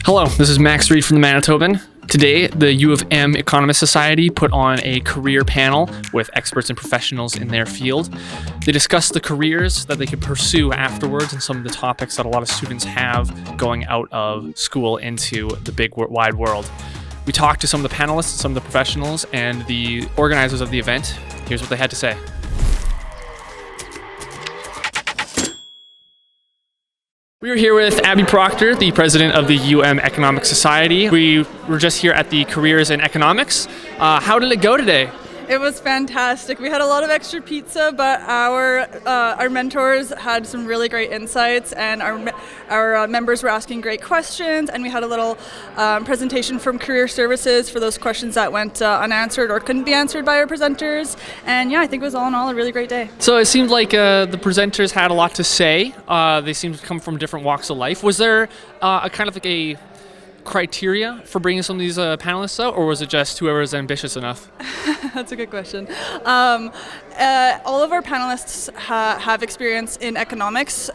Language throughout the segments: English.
Hello, this is Max Reed from the Manitoban. Today, the U of M Economist Society put on a career panel with experts and professionals in their field. They discussed the careers that they could pursue afterwards and some of the topics that a lot of students have going out of school into the big wide world. We talked to some of the panelists, some of the professionals, and the organizers of the event. Here's what they had to say. We are here with Abby Proctor, the president of the UM Economic Society. We were just here at the Careers in Economics. How did it go today? It was fantastic. We had a lot of extra pizza, but our mentors had some really great insights, and our members were asking great questions, and we had a little presentation from Career Services for those questions that went unanswered or couldn't be answered by our presenters. And yeah, I think it was all in all a really great day. So it seemed like the presenters had a lot to say. They seemed to come from different walks of life. Was there a kind of like a criteria for bringing some of these panelists out, or was it just whoever is ambitious enough? That's a good question. All of our panelists have experience in economics,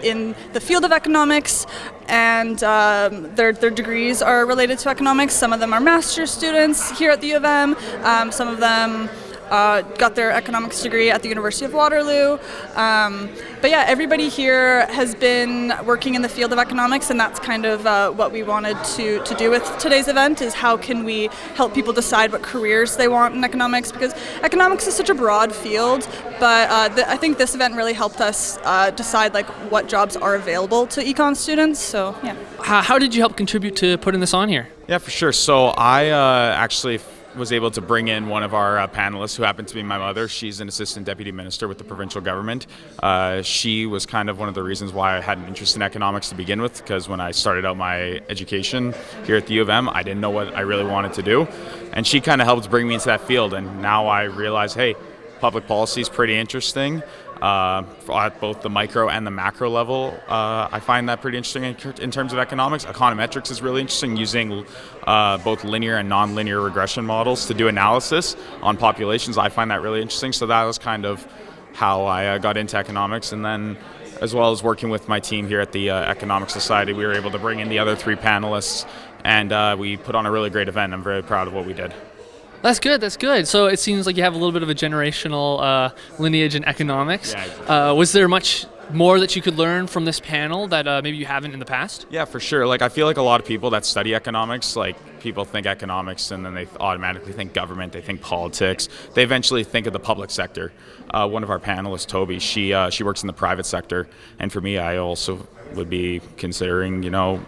in the field of economics, and their degrees are related to economics. Some of them are master's students here at the U of M. Some of them got their economics degree at the University of Waterloo. But yeah, everybody here has been working in the field of economics, and that's kind of what we wanted to do with today's event, is how can we help people decide what careers they want in economics, because economics is such a broad field, but I think this event really helped us decide like what jobs are available to econ students, so yeah. How did you help contribute to putting this on here? Yeah, for sure. So I actually was able to bring in one of our panelists, who happened to be my mother. She's an assistant deputy minister with the provincial government. She was kind of one of the reasons why I had an interest in economics to begin with, because when I started out my education here at the U of M, I didn't know what I really wanted to do. And she kind of helped bring me into that field. And now I realize, hey, public policy is pretty interesting. At both the micro and the macro level, I find that pretty interesting in terms of economics. Econometrics is really interesting, using both linear and nonlinear regression models to do analysis on populations. I find that really interesting. So that was kind of how I got into economics. And then, as well as working with my team here at the Economic Society, we were able to bring in the other three panelists, and we put on a really great event. I'm very proud of what we did. That's good, that's good. So it seems like you have a little bit of a generational lineage in economics. Yeah. Was there much more that you could learn from this panel that maybe you haven't in the past? Yeah, for sure. Like, I feel like a lot of people that study economics, like, people think economics and then they automatically think government, they think politics. They eventually think of the public sector. One of our panelists, Toby, she works in the private sector. And for me, I also would be considering,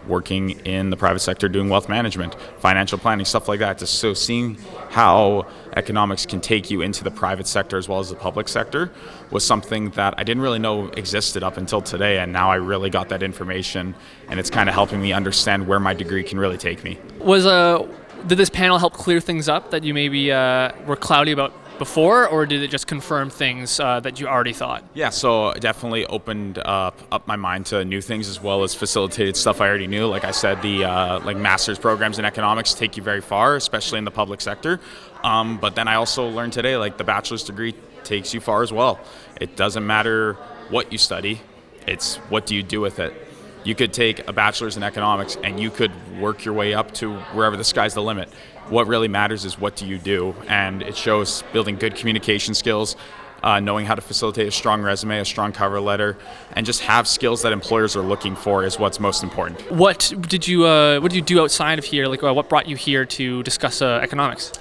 working in the private sector, doing wealth management, financial planning, stuff like that. So seeing how economics can take you into the private sector as well as the public sector was something that I didn't really know existed up until today, and now I really got that information, and it's kind of helping me understand where my degree can really take me. Did this panel help clear things up that you maybe were cloudy about before, or did it just confirm things that you already thought? Yeah, so it definitely opened up my mind to new things, as well as facilitated stuff I already knew. Like I said, the master's programs in economics take you very far, especially in the public sector. But then I also learned today, like, the bachelor's degree takes you far as well. It doesn't matter what you study, it's what do you do with it. You could take a bachelor's in economics and you could work your way up to wherever the sky's the limit. What really matters is what do you do, and it shows building good communication skills, knowing how to facilitate a strong resume, a strong cover letter, and just have skills that employers are looking for is what's most important. What did you do outside of here? Like, what brought you here to discuss economics?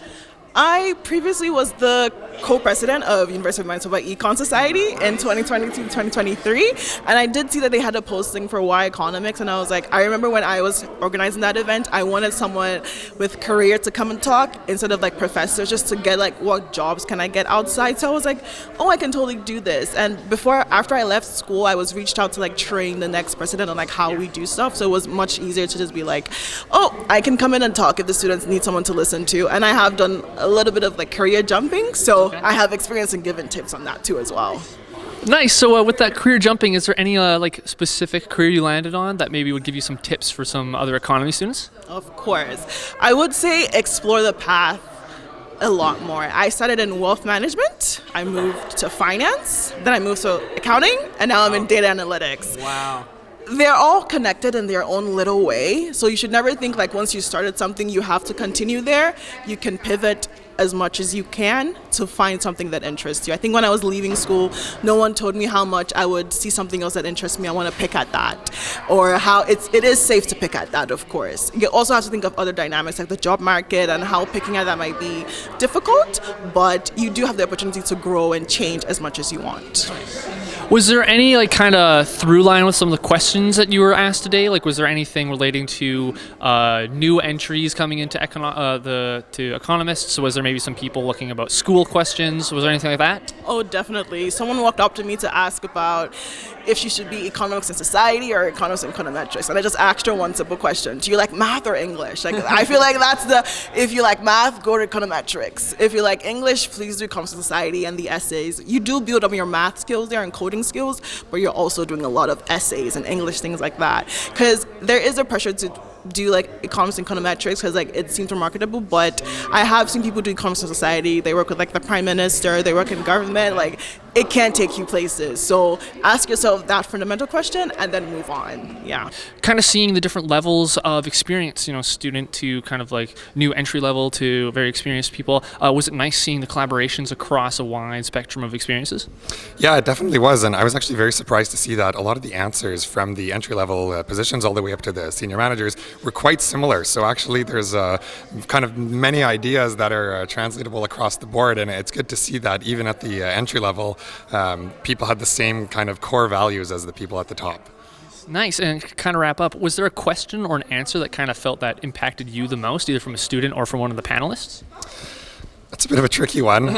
I previously was the co-president of University of Manitoba Econ Society in 2022-2023, and I did see that they had a posting for why economics, and I was like, I remember when I was organizing that event, I wanted someone with career to come and talk instead of like professors, just to get like what jobs can I get outside. So I was like, oh, I can totally do this. And after I left school, I was reached out to like train the next president on like how we do stuff. So it was much easier to just be like, oh, I can come in and talk if the students need someone to listen to. And I have done a little bit of like career jumping, so okay. I have experience in giving tips on that too as well. Nice. So with that career jumping, is there any like specific career you landed on that maybe would give you some tips for some other economy students? Of course. I would say explore the path a lot more. I started in wealth management, I moved to finance, then I moved to accounting, and now I'm in data analytics. Wow. they're all connected in their own little way. So you should never think like once you started something, you have to continue there. You can pivot as much as you can to find something that interests you. I think when I was leaving school, no one told me how much I would see something else that interests me. I want to pick at that, or how it is safe to pick at that. Of course, you also have to think of other dynamics like the job market and how picking at that might be difficult. But you do have the opportunity to grow and change as much as you want. Was there any like kind of through line with some of the questions that you were asked today? Like, was there anything relating to new entries coming into economists? Was there maybe some people looking about school questions? Was there anything like that? Oh, definitely. Someone walked up to me to ask about if she should be economics and society or economics and econometrics, and I just asked her one simple question: do you like math or English? Like, I feel like that's if you like math, go to econometrics. If you like English, please do economics and society and the essays. You do build up your math skills there and coding skills, but you're also doing a lot of essays and English, things like that, because there is a pressure to do like economics and econometrics because like it seems more marketable. But I have seen people do economics and society. They work with like the prime minister, they work in government. Like, it can take you places. So ask yourself that fundamental question and then move on. Yeah. Kind of seeing the different levels of experience, student to kind of like new entry level to very experienced people. Was it nice seeing the collaborations across a wide spectrum of experiences? Yeah, it definitely was. And I was actually very surprised to see that a lot of the answers from the entry level positions all the way up to the senior managers were quite similar. So actually there's kind of many ideas that are translatable across the board. And it's good to see that even at the entry level, people had the same kind of core values as the people at the top. Nice. And to kind of wrap up, was there a question or an answer that kind of felt that impacted you the most, either from a student or from one of the panelists? That's a bit of a tricky one.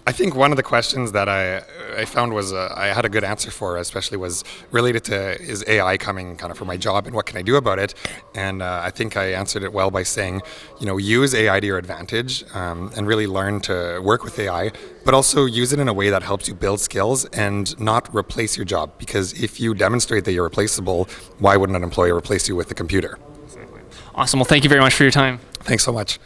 I think one of the questions that I found was I had a good answer for, especially was related to, is AI coming kind of for my job and what can I do about it? And I think I answered it well by saying, use AI to your advantage and really learn to work with AI, but also use it in a way that helps you build skills and not replace your job. Because if you demonstrate that you're replaceable, why wouldn't an employer replace you with a computer? Awesome. Well, thank you very much for your time. Thanks so much.